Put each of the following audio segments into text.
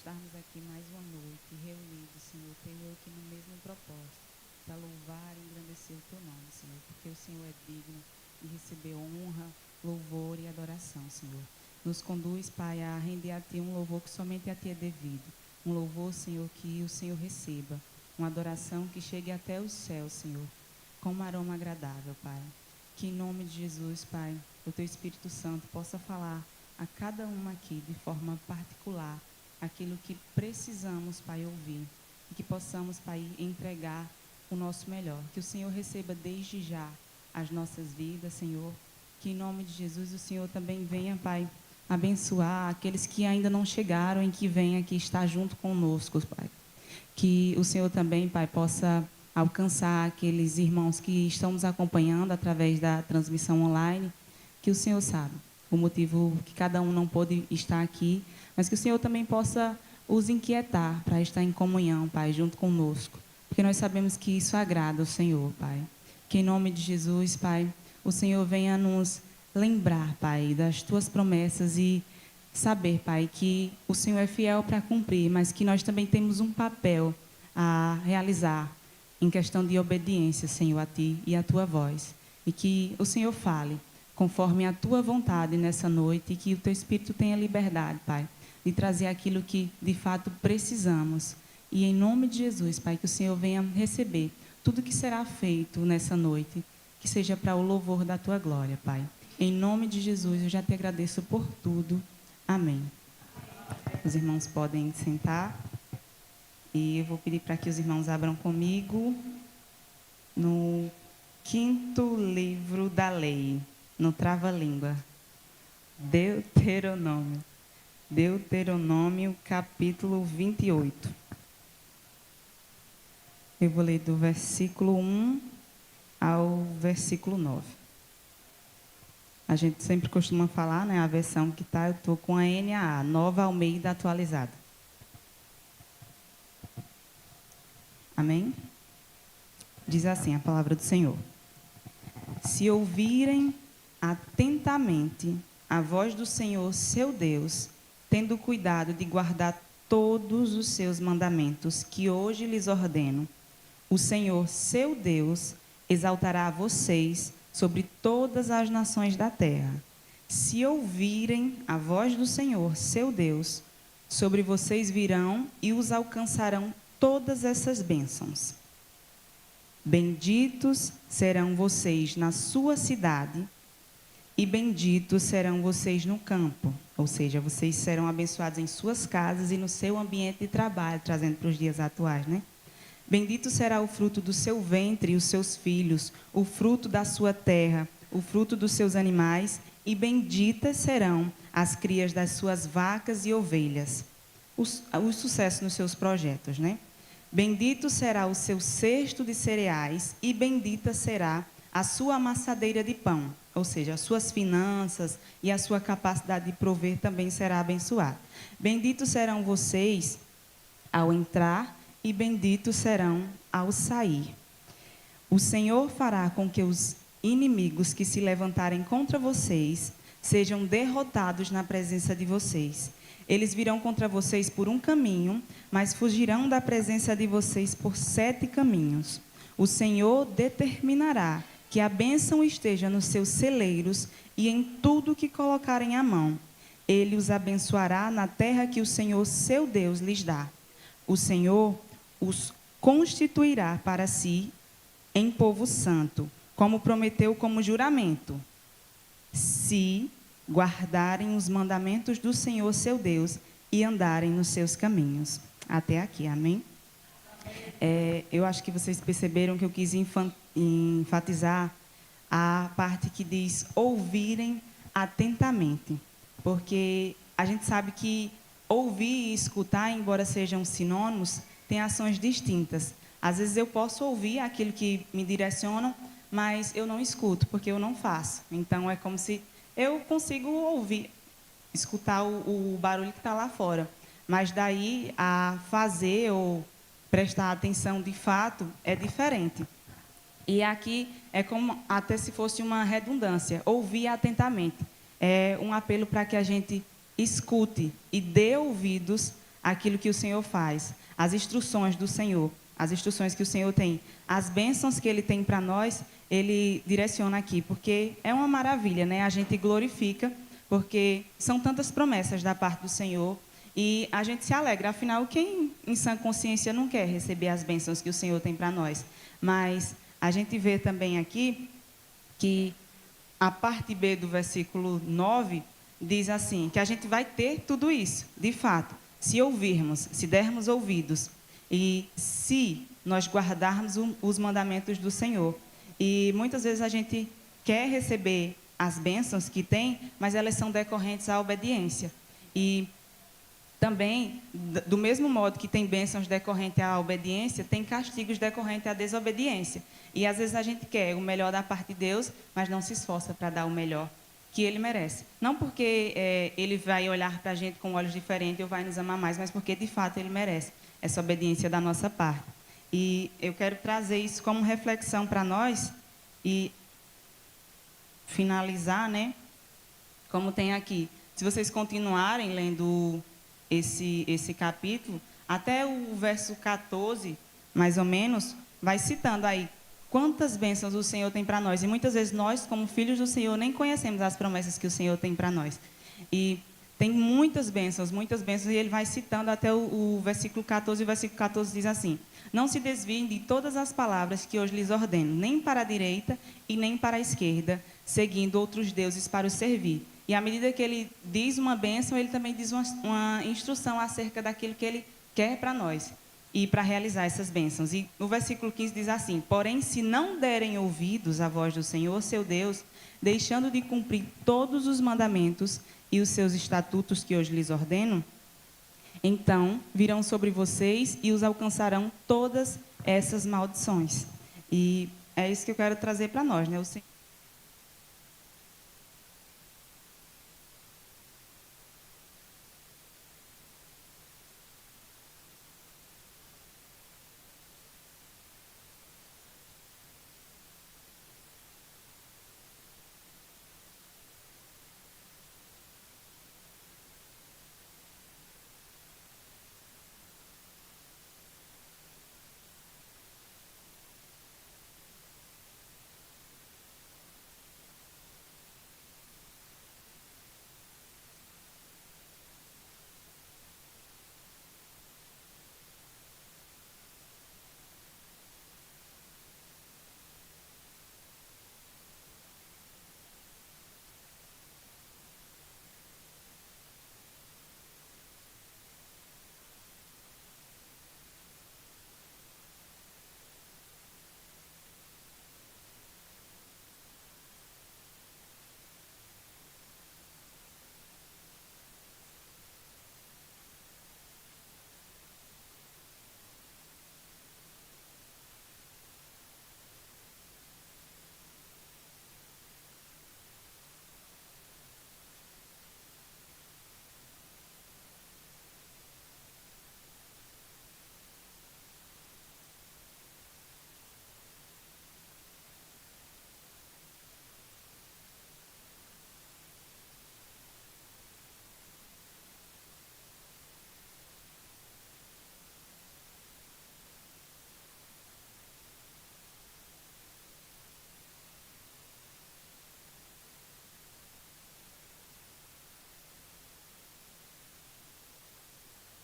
estarmos aqui mais uma noite, reunidos, Senhor, Teu e eu aqui no mesmo propósito, para louvar e engrandecer o Teu nome, Senhor, porque o Senhor é digno de receber honra, louvor e adoração, Senhor. Nos conduz, Pai, a render a Ti um louvor que somente a Ti é devido, um louvor, Senhor, que o Senhor receba, uma adoração que chegue até os céus, Senhor, com um aroma agradável, Pai. Que em nome de Jesus, Pai, o Teu Espírito Santo possa falar a cada uma aqui de forma particular aquilo que precisamos, Pai, ouvir e que possamos, Pai, entregar o nosso melhor. Que o Senhor receba desde já as nossas vidas, Senhor. Que em nome de Jesus o Senhor também venha, Pai, abençoar aqueles que ainda não chegaram e que venham aqui estar junto conosco, Pai. Que o Senhor também, Pai, possa alcançar aqueles irmãos que estão nos acompanhando através da transmissão online, que o Senhor sabe o motivo que cada um não pôde estar aqui, mas que o Senhor também possa os inquietar para estar em comunhão, Pai, junto conosco, porque nós sabemos que isso agrada ao Senhor, Pai. Que em nome de Jesus, Pai, o Senhor venha nos lembrar, Pai, das Tuas promessas e saber, Pai, que o Senhor é fiel para cumprir, mas que nós também temos um papel a realizar em questão de obediência, Senhor, a Ti e a Tua voz. E que o Senhor fale conforme a Tua vontade nessa noite e que o Teu Espírito tenha liberdade, Pai, de trazer aquilo que de fato precisamos. E em nome de Jesus, Pai, que o Senhor venha receber tudo que será feito nessa noite, que seja para o louvor da Tua glória, Pai. Em nome de Jesus, eu já Te agradeço por tudo. Amém. Os irmãos podem sentar. E eu vou pedir para que os irmãos abram comigo no 5º livro da lei, no trava-língua. Deuteronômio. Deuteronômio, capítulo 28. Eu vou ler do versículo 1 ao versículo 9. A gente sempre costuma falar, né, a versão que está, eu estou com a NAA, Nova Almeida Atualizada. Amém? Diz assim a palavra do Senhor. Se ouvirem atentamente a voz do Senhor, seu Deus, tendo cuidado de guardar todos os seus mandamentos que hoje lhes ordeno, o Senhor, seu Deus, exaltará vocês sobre todas as nações da terra. Se ouvirem a voz do Senhor, seu Deus, sobre vocês virão e os alcançarão todas essas bênçãos. Benditos serão vocês na sua cidade e benditos serão vocês no campo. Ou seja, vocês serão abençoados em suas casas e no seu ambiente de trabalho, trazendo para os dias atuais, né? Bendito será o fruto do seu ventre e os seus filhos, o fruto da sua terra, o fruto dos seus animais, e benditas serão as crias das suas vacas e ovelhas. O sucesso nos seus projetos, né? Bendito será o seu cesto de cereais e bendita será a sua amassadeira de pão. Ou seja, as suas finanças e a sua capacidade de prover também será abençoada. Benditos serão vocês ao entrar e benditos serão ao sair. O Senhor fará com que os inimigos que se levantarem contra vocês sejam derrotados na presença de vocês. Eles virão contra vocês por um caminho, mas fugirão da presença de vocês por 7 caminhos. O Senhor determinará que a bênção esteja nos seus celeiros e em tudo que colocarem a mão. Ele os abençoará na terra que o Senhor, seu Deus, lhes dá. O Senhor os constituirá para si em povo santo, como prometeu como juramento, se guardarem os mandamentos do Senhor, seu Deus, e andarem nos seus caminhos. Até aqui, amém? Eu acho que vocês perceberam que eu quis enfatizar a parte que diz ouvirem atentamente, porque a gente sabe que ouvir e escutar, embora sejam sinônimos, têm ações distintas. Às vezes eu posso ouvir aquilo que me direcionam, mas eu não escuto, porque eu não faço. Então, é como se eu consigo ouvir, escutar o barulho que está lá fora. Mas daí a fazer ou prestar atenção de fato é diferente. E aqui é como até se fosse uma redundância, ouvir atentamente. É um apelo para que a gente escute e dê ouvidos aquilo que o Senhor faz, as instruções do Senhor, as instruções que o Senhor tem, as bênçãos que Ele tem para nós, Ele direciona aqui, porque é uma maravilha, né? A gente glorifica, porque são tantas promessas da parte do Senhor, e a gente se alegra. Afinal, quem em sã consciência não quer receber as bênçãos que o Senhor tem para nós? Mas a gente vê também aqui que a parte B do versículo 9 diz assim, que a gente vai ter tudo isso, de fato, se ouvirmos, se dermos ouvidos, e se nós guardarmos os mandamentos do Senhor. E muitas vezes a gente quer receber as bênçãos que tem, mas elas são decorrentes à obediência. E também, do mesmo modo que tem bênçãos decorrentes à obediência, tem castigos decorrentes à desobediência. E às vezes a gente quer o melhor da parte de Deus, mas não se esforça para dar o melhor que Ele merece. Não porque Ele vai olhar para a gente com olhos diferentes ou vai nos amar mais, mas porque de fato Ele merece essa obediência da nossa parte. E eu quero trazer isso como reflexão para nós e finalizar, né? Como tem aqui. Se vocês continuarem lendo esse capítulo, até o verso 14, mais ou menos, vai citando aí quantas bênçãos o Senhor tem para nós. E muitas vezes nós, como filhos do Senhor, nem conhecemos as promessas que o Senhor tem para nós. E tem muitas bênçãos, e ele vai citando até o versículo 14, e o versículo 14 diz assim: não se desviem de todas as palavras que hoje lhes ordeno, nem para a direita e nem para a esquerda, seguindo outros deuses para os servir. E à medida que ele diz uma bênção, ele também diz uma instrução acerca daquilo que ele quer para nós e para realizar essas bênçãos. E no versículo 15 diz assim: porém, se não derem ouvidos à voz do Senhor, seu Deus, deixando de cumprir todos os mandamentos e os seus estatutos que hoje lhes ordeno, então virão sobre vocês e os alcançarão todas essas maldições. E é isso que eu quero trazer para nós, né? O Senhor...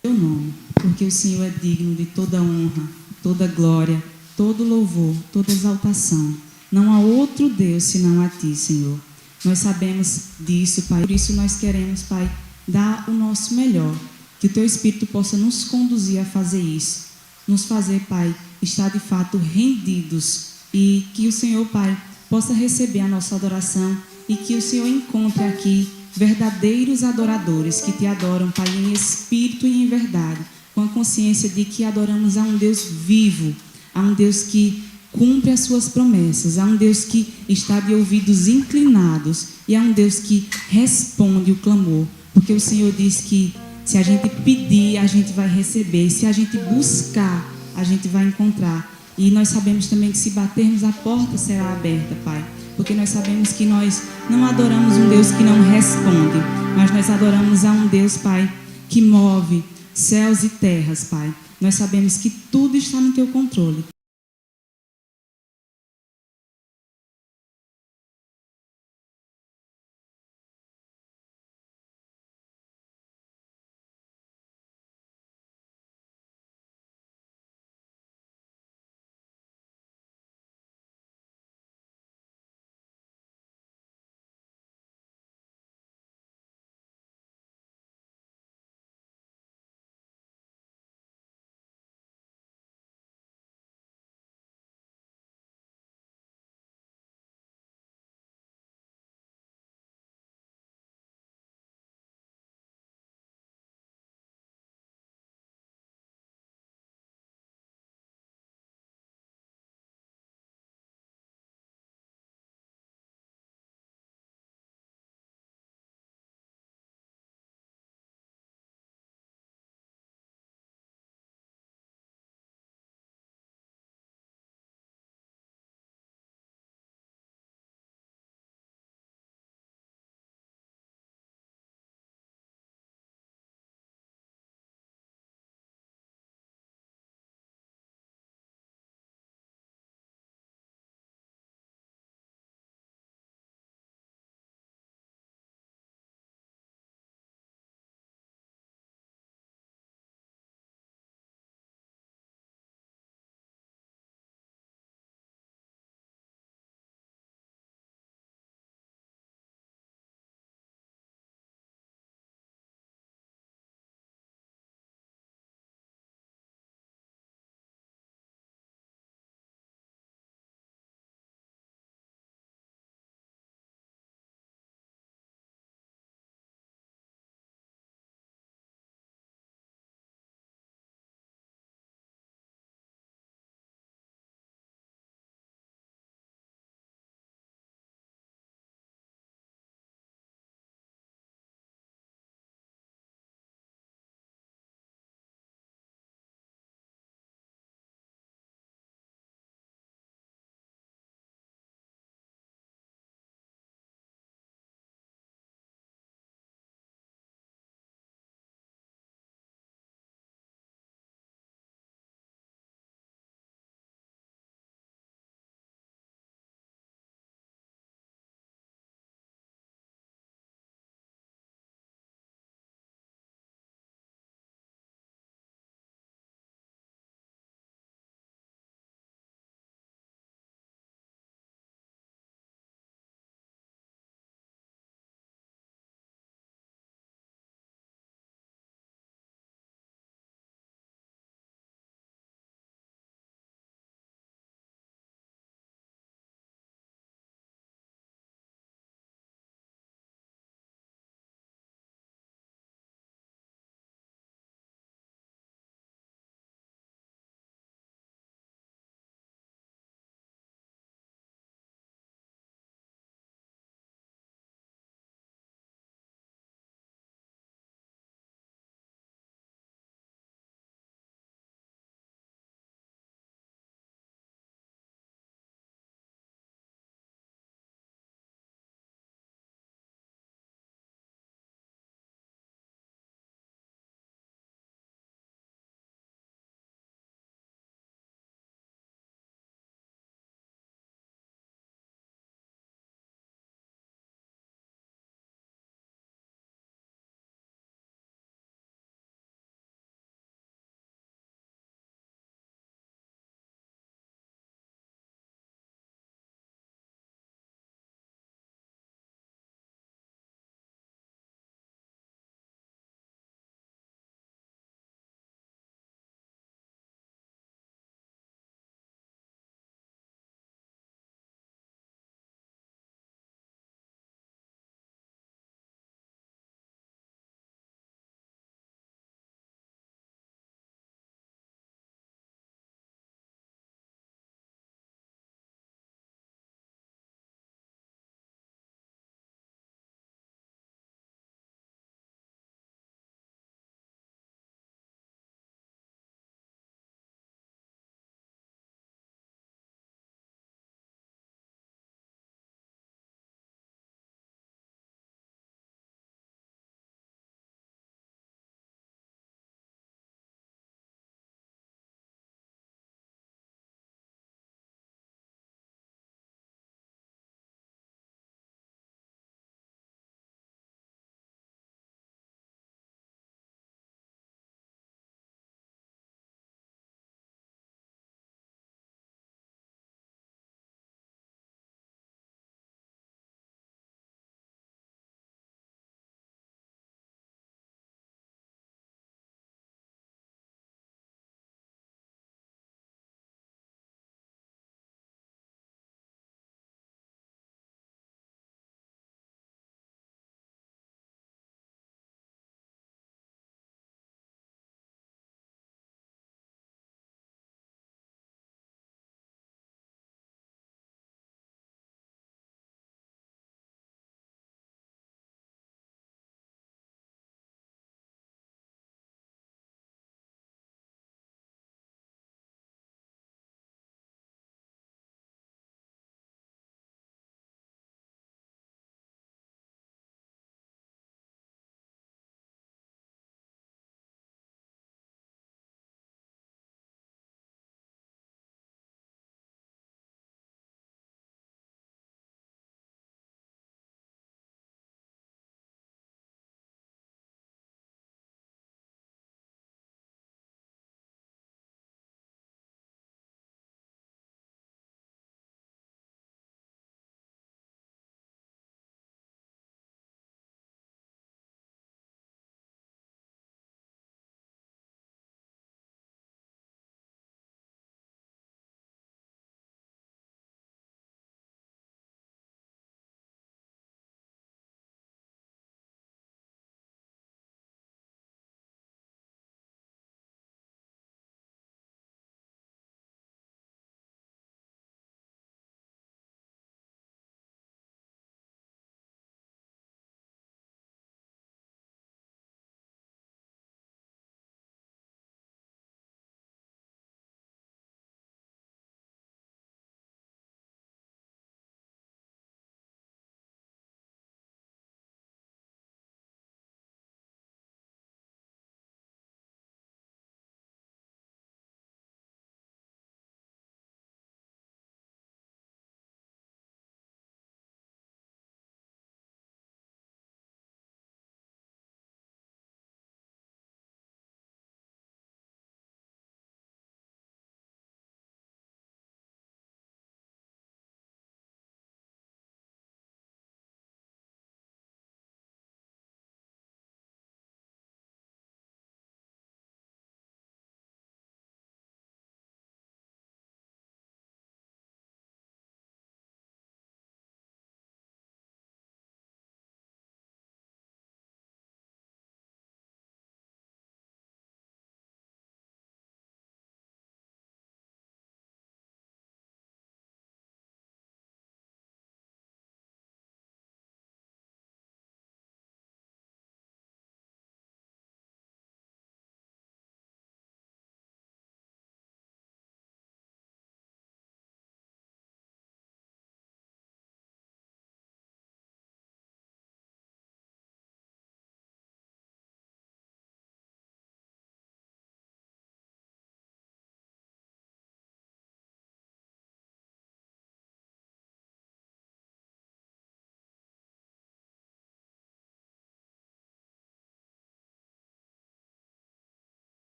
Teu nome, porque o Senhor é digno de toda honra, toda glória, todo louvor, toda exaltação. Não há outro Deus senão a Ti, Senhor. Nós sabemos disso, Pai. Por isso nós queremos, Pai, dar o nosso melhor. Que o Teu Espírito possa nos conduzir a fazer isso. Nos fazer, Pai, estar de fato rendidos. E que o Senhor, Pai, possa receber a nossa adoração. E que o Senhor encontre aqui verdadeiros adoradores que Te adoram, Pai, em espírito e em verdade. Com a consciência de que adoramos a um Deus vivo. A um Deus que cumpre as suas promessas, a um Deus que está de ouvidos inclinados e a um Deus que responde o clamor, porque o Senhor diz que se a gente pedir, a gente vai receber, se a gente buscar, a gente vai encontrar. E nós sabemos também que se batermos, a porta será aberta, Pai, porque nós sabemos que nós não adoramos um Deus que não responde, mas nós adoramos a um Deus, Pai, que move céus e terras, Pai. Nós sabemos que tudo está no teu controle.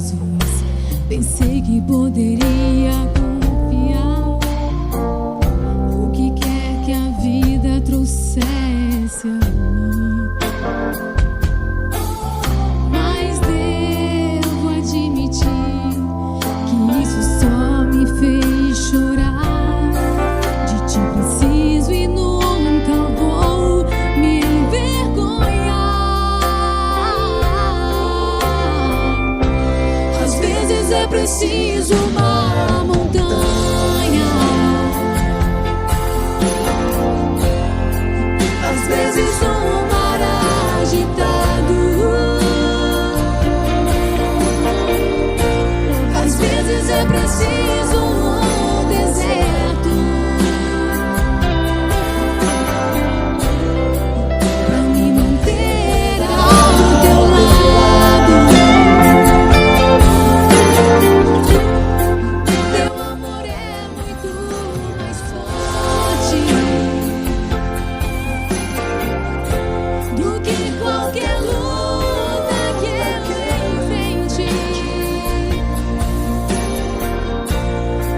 Jesus. Pensei que poderia confiar. O que quer que a vida trouxesse a mim, mas devo admitir que isso só me fez chorar. De ti preciso e nunca vou me envergonhar. Às vezes é preciso uma montanha, às vezes um mar agitado, às vezes é preciso um deserto pra me manter ao teu lado. Teu amor é muito mais forte do que qualquer luta que eu enfrente.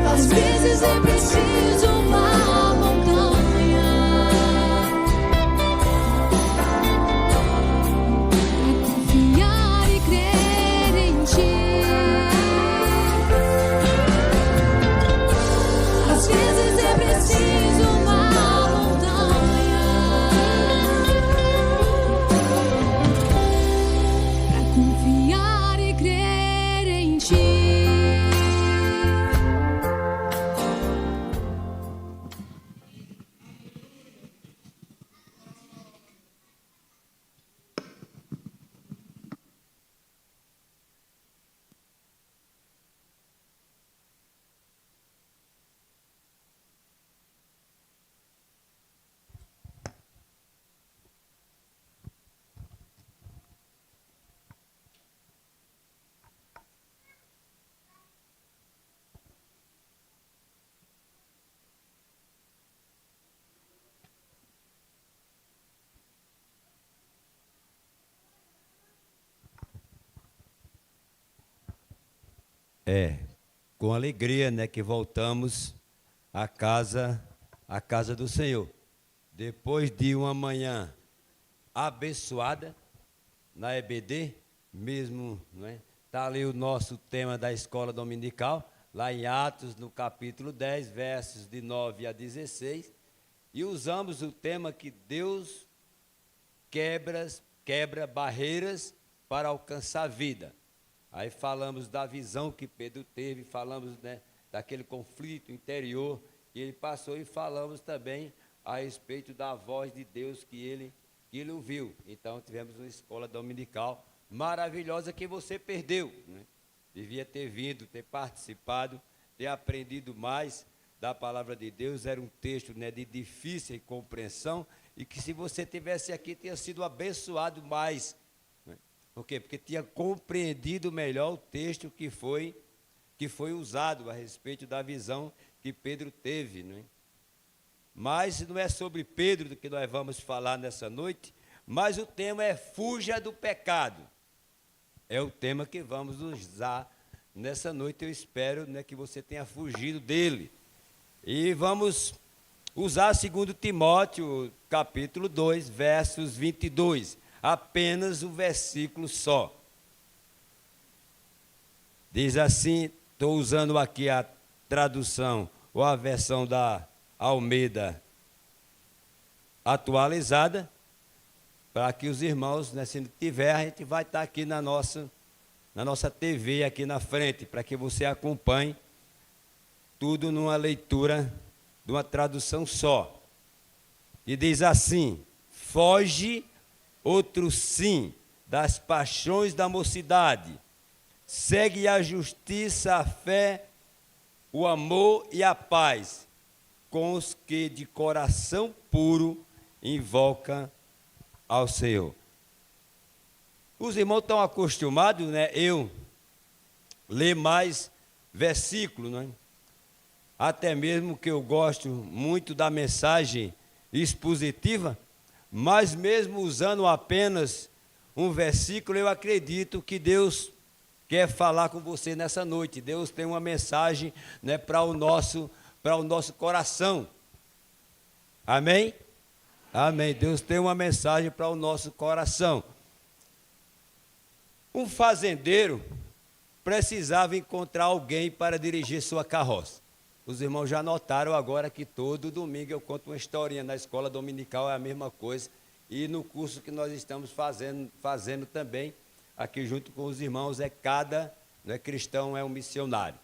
Às vezes é preciso uma montanha pra confiar e crer em ti. Às vezes é preciso uma montanha pra confiar e crer em ti. Com alegria, né, que voltamos à casa do Senhor. Depois de uma manhã abençoada na EBD, mesmo, né, tá ali o nosso tema da escola dominical, lá em Atos, no capítulo 10, versos de 9 a 16, e usamos o tema que Deus quebra barreiras para alcançar a vida. Aí falamos da visão que Pedro teve, falamos, né, daquele conflito interior que ele passou, e falamos também a respeito da voz de Deus que ele ouviu. Então tivemos uma escola dominical maravilhosa que você perdeu, né? Devia ter vindo, ter participado, ter aprendido mais da palavra de Deus. Era um texto, né, de difícil compreensão, e que se você tivesse aqui, tinha sido abençoado mais. Por quê? Porque tinha compreendido melhor o texto que foi usado a respeito da visão que Pedro teve, né? Mas não é sobre Pedro que nós vamos falar nessa noite, mas o tema é fuja do pecado. É o tema que vamos usar nessa noite. Eu espero, né, que você tenha fugido dele. E vamos usar 2 Timóteo, capítulo 2, versos 22. Apenas um versículo só. Diz assim, estou usando aqui a tradução ou a versão da Almeida atualizada, para que os irmãos, né, se tiver, a gente vai estar aqui na nossa TV aqui na frente, para que você acompanhe tudo numa leitura de uma tradução só. E diz assim: foge outro sim das paixões da mocidade, segue a justiça, a fé, o amor e a paz, com os que de coração puro invocam ao Senhor. Os irmãos estão acostumados, né? Eu ler mais versículos, né? Até mesmo que eu gosto muito da mensagem expositiva, mas mesmo usando apenas um versículo, eu acredito que Deus quer falar com você nessa noite. Deus tem uma mensagem, né, para o nosso coração. Amém? Amém. Deus tem uma mensagem para o nosso coração. Um fazendeiro precisava encontrar alguém para dirigir sua carroça. Os irmãos já notaram agora que todo domingo eu conto uma historinha. Na escola dominical é a mesma coisa. E no curso que nós estamos fazendo também, aqui junto com os irmãos, cada cristão é um missionário.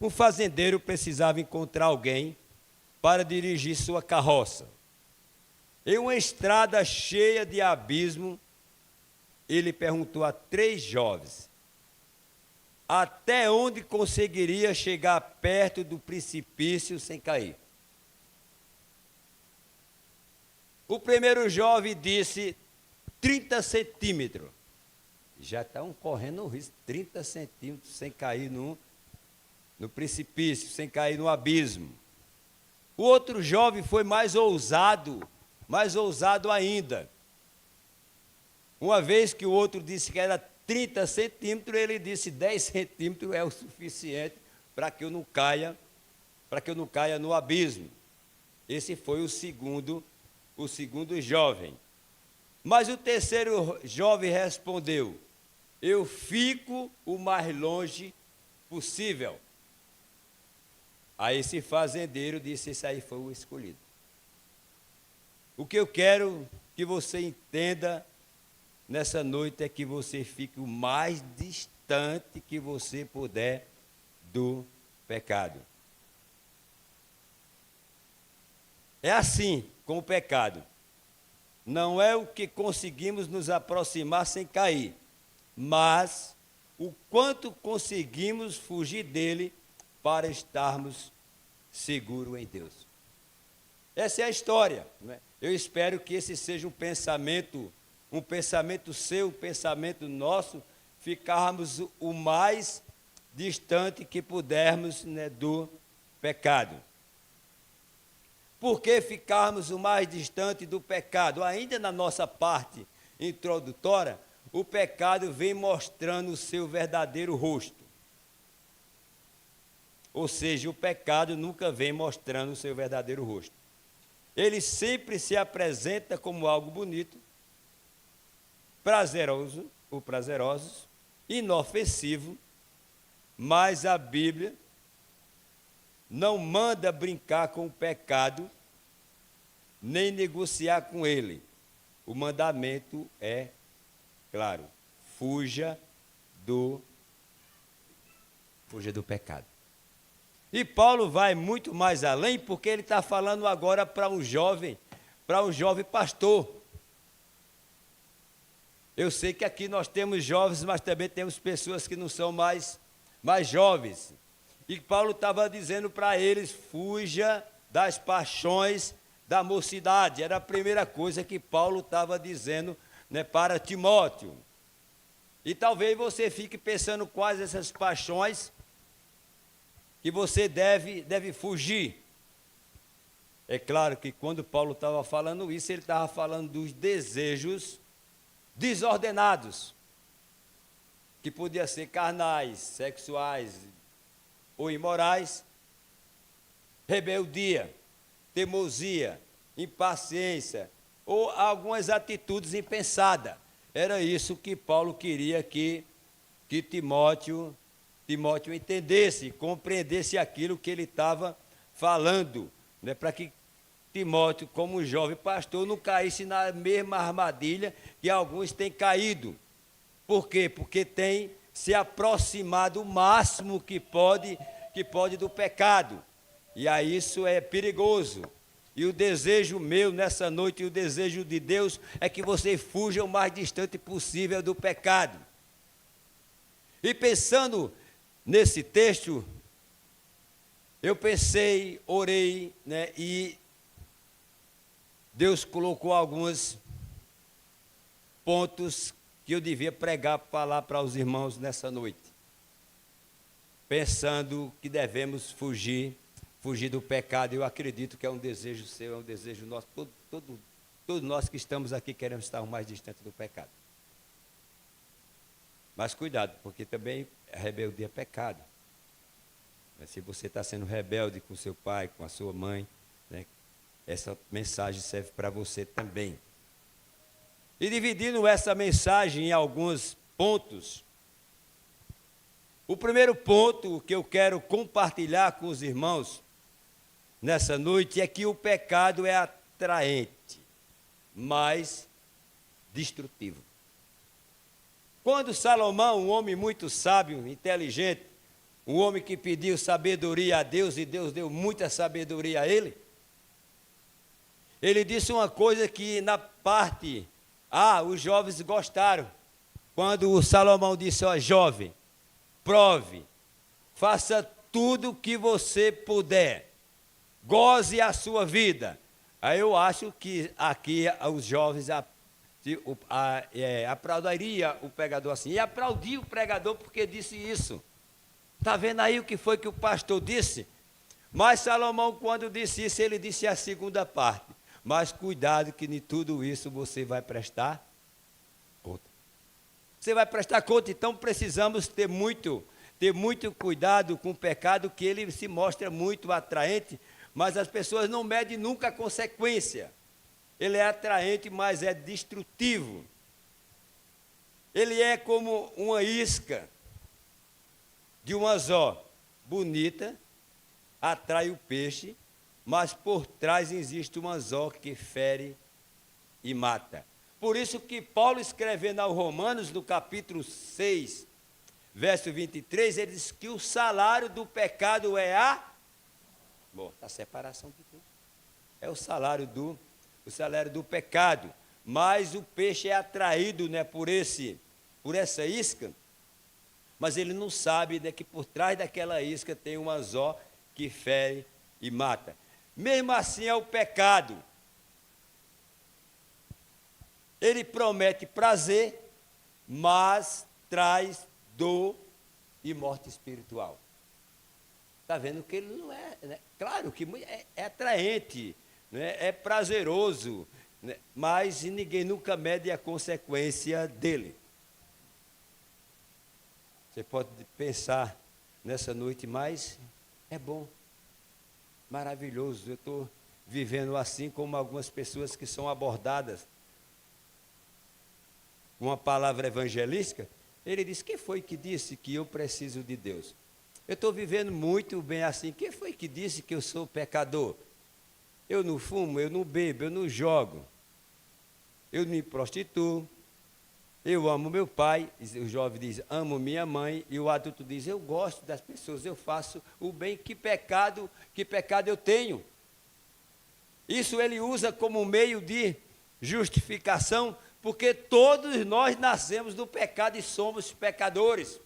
Um fazendeiro precisava encontrar alguém para dirigir sua carroça. Em uma estrada cheia de abismo, ele perguntou a 3 jovens até onde conseguiria chegar perto do precipício sem cair. O primeiro jovem disse 30 centímetros. Já estão correndo o risco, 30 centímetros sem cair no precipício, sem cair no abismo. O outro jovem foi mais ousado ainda. Uma vez que o outro disse que era 30 centímetros, ele disse 10 centímetros é o suficiente para que eu não caia no abismo. Esse foi o segundo jovem. Mas o terceiro jovem respondeu: eu fico o mais longe possível. Aí esse fazendeiro disse: esse aí foi o escolhido. O que eu quero que você entenda nessa noite é que você fique o mais distante que você puder do pecado. É assim com o pecado. Não é o que conseguimos nos aproximar sem cair, mas o quanto conseguimos fugir dele para estarmos seguros em Deus. Essa é a história, não é? Eu espero que esse seja um pensamento seu, um pensamento nosso, ficarmos o mais distante que pudermos, né, do pecado. Por que ficarmos o mais distante do pecado? Ainda na nossa parte introdutória, o pecado vem mostrando o seu verdadeiro rosto. Ou seja, o pecado nunca vem mostrando o seu verdadeiro rosto. Ele sempre se apresenta como algo bonito, prazeroso, inofensivo, mas a Bíblia não manda brincar com o pecado, nem negociar com ele. O mandamento é claro: fuja do pecado. E Paulo vai muito mais além, porque ele está falando agora para um jovem pastor. Eu sei que aqui nós temos jovens, mas também temos pessoas que não são mais jovens. E Paulo estava dizendo para eles: fuja das paixões da mocidade. Era a primeira coisa que Paulo estava dizendo, né, para Timóteo. E talvez você fique pensando quais essas paixões que você deve fugir. É claro que quando Paulo estava falando isso, ele estava falando dos desejos desordenados, que podia ser carnais, sexuais ou imorais, rebeldia, teimosia, impaciência ou algumas atitudes impensadas. Era isso que Paulo queria que Timóteo entendesse, compreendesse aquilo que ele estava falando, né, para que Timóteo, como jovem pastor, não caísse na mesma armadilha que alguns têm caído. Por quê? Porque tem se aproximado o máximo que pode do pecado. E aí isso é perigoso. E o desejo meu nessa noite, e o desejo de Deus, é que você fuja o mais distante possível do pecado. E pensando nesse texto, eu pensei, orei, né, e Deus colocou alguns pontos que eu devia pregar, falar para os irmãos nessa noite. Pensando que devemos fugir do pecado. Eu acredito que é um desejo seu, é um desejo nosso. Todos nós que estamos aqui queremos estar o mais distante do pecado. Mas cuidado, porque também a rebeldia é pecado. Se você está sendo rebelde com seu pai, com a sua mãe, né, essa mensagem serve para você também. E dividindo essa mensagem em alguns pontos, o primeiro ponto que eu quero compartilhar com os irmãos nessa noite é que o pecado é atraente, mas destrutivo. Quando Salomão, um homem muito sábio, inteligente, um homem que pediu sabedoria a Deus e Deus deu muita sabedoria a ele, ele disse uma coisa que na parte A, os jovens gostaram. Quando o Salomão disse, ó jovem, prove, faça tudo o que você puder, goze a sua vida. Aí eu acho que aqui os jovens aplaudiria o pregador assim. E aplaudi o pregador porque disse isso. Está vendo aí o que foi que o pastor disse? Mas Salomão, quando disse isso, ele disse a segunda parte. Mas cuidado que de tudo isso você vai prestar conta. Você vai prestar conta, então precisamos ter muito cuidado com o pecado, que ele se mostra muito atraente, mas as pessoas não medem nunca a consequência. Ele é atraente, mas é destrutivo. Ele é como uma isca de um anzol bonita, atrai o peixe, mas por trás existe um anzol que fere e mata. Por isso que Paulo, escrevendo aos Romanos, no capítulo 6, verso 23, ele diz que o salário do pecado é a separação de Deus. É o salário do pecado. Mas o peixe é atraído, né, por essa isca, mas ele não sabe, né, que por trás daquela isca tem um anzol que fere e mata. Mesmo assim é o pecado. Ele promete prazer, mas traz dor e morte espiritual. Está vendo que ele não é, né? Claro que é atraente, né? É prazeroso, né? Mas ninguém nunca mede a consequência dele. Você pode pensar nessa noite, mas é bom, maravilhoso. Eu estou vivendo assim como algumas pessoas que são abordadas com uma palavra evangelística. Ele disse, quem foi que disse que eu preciso de Deus? Eu estou vivendo muito bem assim. Quem foi que disse que eu sou pecador? Eu não fumo, eu não bebo, eu não jogo, eu não me prostituo, eu amo meu pai. O jovem diz, amo minha mãe, e o adulto diz, eu gosto das pessoas, eu faço o bem. Que pecado eu tenho? Isso ele usa como meio de justificação, porque todos nós nascemos do pecado e somos pecadores.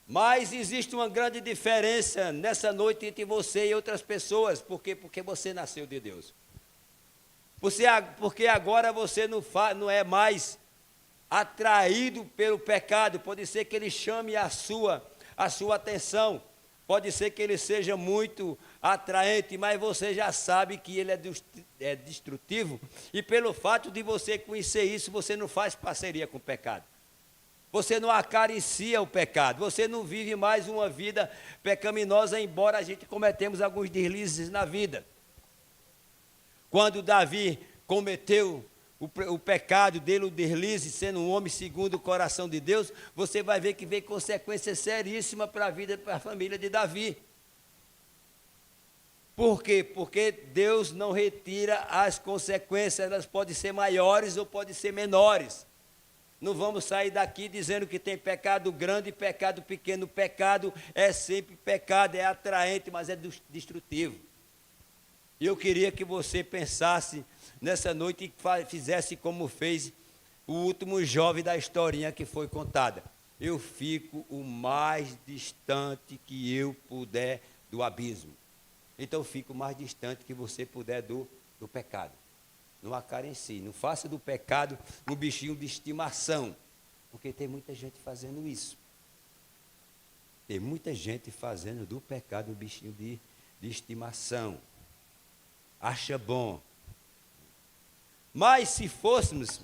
Mas existe uma grande diferença nessa noite entre você e outras pessoas. Por quê? Porque você nasceu de Deus. Porque agora você não é mais atraído pelo pecado. Pode ser que ele chame a sua atenção. Pode ser que ele seja muito atraente, mas você já sabe que ele é destrutivo. E pelo fato de você conhecer isso, você não faz parceria com o pecado. Você não acaricia o pecado. Você não vive mais uma vida pecaminosa, embora a gente cometemos alguns deslizes na vida. Quando Davi cometeu o pecado dele, o deslize, sendo um homem segundo o coração de Deus, você vai ver que veio consequências seríssimas para a vida, para a família de Davi. Por quê? Porque Deus não retira as consequências, elas podem ser maiores ou podem ser menores. Não vamos sair daqui dizendo que tem pecado grande e pecado pequeno. Pecado é sempre pecado, é atraente, mas é destrutivo. E eu queria que você pensasse nessa noite e fizesse como fez o último jovem da historinha que foi contada. Eu fico o mais distante que eu puder do abismo. Então fico o mais distante que você puder do pecado. Não acarencie, não faça do pecado um bichinho de estimação, porque tem muita gente fazendo isso. Tem muita gente fazendo do pecado um bichinho de estimação. Acha bom, Mas se fôssemos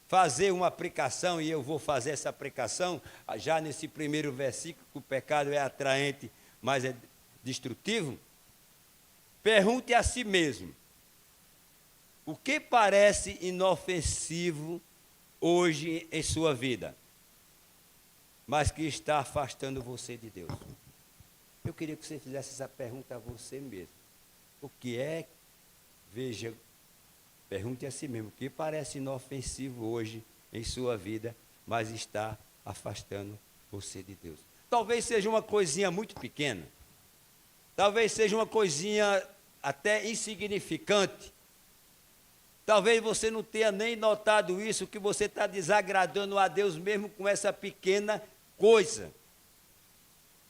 fazer uma aplicação, e eu vou fazer essa aplicação, já nesse primeiro versículo, que o pecado é atraente, mas é destrutivo, pergunte a si mesmo, o que parece inofensivo hoje em sua vida, mas que está afastando você de Deus? Eu queria que você fizesse essa pergunta a você mesmo. O que é, veja, pergunte a si mesmo, o que parece inofensivo hoje em sua vida, mas está afastando você de Deus? Talvez seja uma coisinha muito pequena, talvez seja uma coisinha até insignificante, talvez você não tenha nem notado isso, que você está desagradando a Deus mesmo com essa pequena coisa.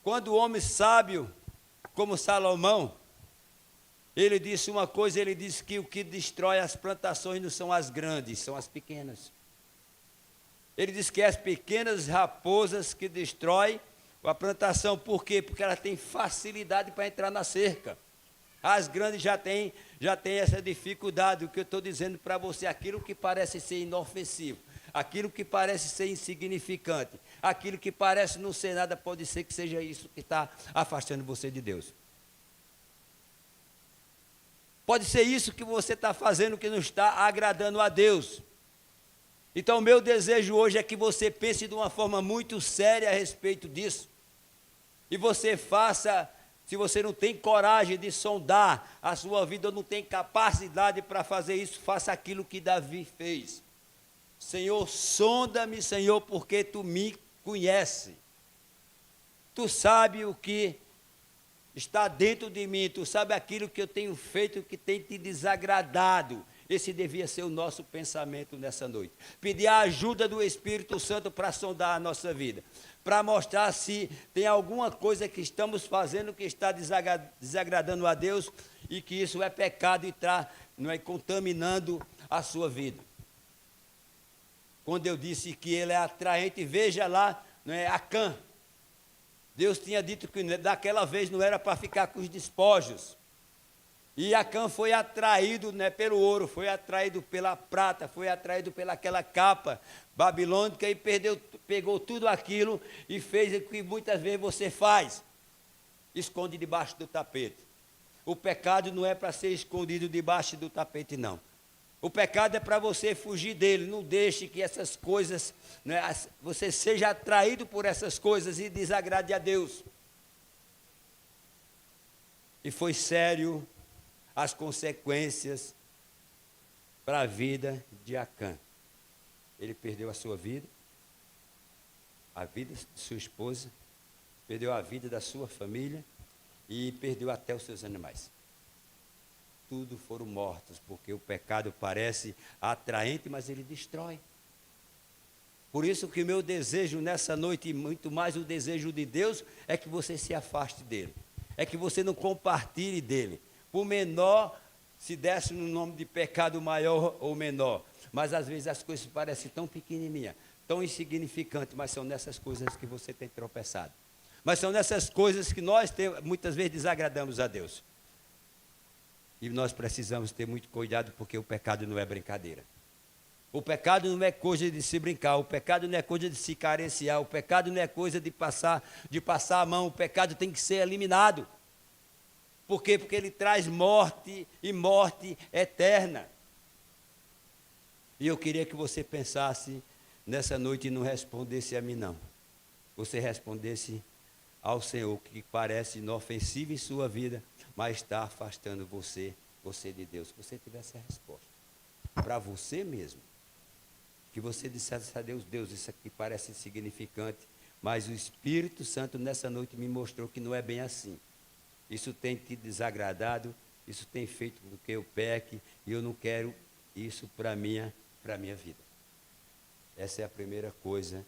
Quando o homem sábio, como Salomão, ele disse uma coisa, ele disse que o que destrói as plantações não são as grandes, são as pequenas. Ele disse que é as pequenas raposas que destroem a plantação. Por quê? Porque ela tem facilidade para entrar na cerca. As grandes já têm essa dificuldade. O que eu estou dizendo para você, aquilo que parece ser inofensivo, aquilo que parece ser insignificante, aquilo que parece não ser nada, pode ser que seja isso que está afastando você de Deus. Pode ser isso que você está fazendo que não está agradando a Deus. Então, o meu desejo hoje é que você pense de uma forma muito séria a respeito disso. E você faça, se você não tem coragem de sondar a sua vida, ou não tem capacidade para fazer isso, faça aquilo que Davi fez. Senhor, sonda-me, Senhor, porque Tu me conheces. Tu sabe o que está dentro de mim, Tu sabe aquilo que eu tenho feito que tem te desagradado. Esse devia ser o nosso pensamento nessa noite. Pedir a ajuda do Espírito Santo para sondar a nossa vida, para mostrar se tem alguma coisa que estamos fazendo que está desagradando a Deus e que isso é pecado e está contaminando a sua vida. Quando eu disse que ele é atraente, veja lá, Acã. Deus tinha dito que daquela vez não era para ficar com os despojos. E Acã foi atraído pelo ouro, foi atraído pela prata, foi atraído pelaquela capa babilônica e pegou tudo aquilo e fez o que muitas vezes você faz: esconde debaixo do tapete. O pecado não é para ser escondido debaixo do tapete, não. O pecado é para você fugir dele. Não deixe que essas coisas, você seja atraído por essas coisas e desagrade a Deus. E foi sério as consequências para a vida de Acã. Ele perdeu a sua vida, a vida de sua esposa, perdeu a vida da sua família e perdeu até os seus animais. Tudo foram mortos, porque o pecado parece atraente, mas ele destrói. Por isso que o meu desejo nessa noite, e muito mais o desejo de Deus, é que você se afaste dele, é que você não compartilhe dele, por menor, se desse no nome de pecado maior ou menor, mas às vezes as coisas parecem tão pequenininhas, tão insignificantes, mas são nessas coisas que você tem tropeçado, mas são nessas coisas que nós muitas vezes desagradamos a Deus. E nós precisamos ter muito cuidado, porque o pecado não é brincadeira. O pecado não é coisa de se brincar, o pecado não é coisa de se carenciar, o pecado não é coisa de passar a mão, o pecado tem que ser eliminado. Por quê? Porque ele traz morte e morte eterna. E eu queria que você pensasse nessa noite e não respondesse a mim, não. Você respondesse ao Senhor, que parece inofensivo em sua vida, mas está afastando você de Deus. Que você tivesse a resposta para você mesmo, que você dissesse a Deus: Deus, isso aqui parece insignificante, mas o Espírito Santo nessa noite me mostrou que não é bem assim. Isso tem te desagradado, isso tem feito com que eu peque, e eu não quero isso para a minha vida. Essa é a primeira coisa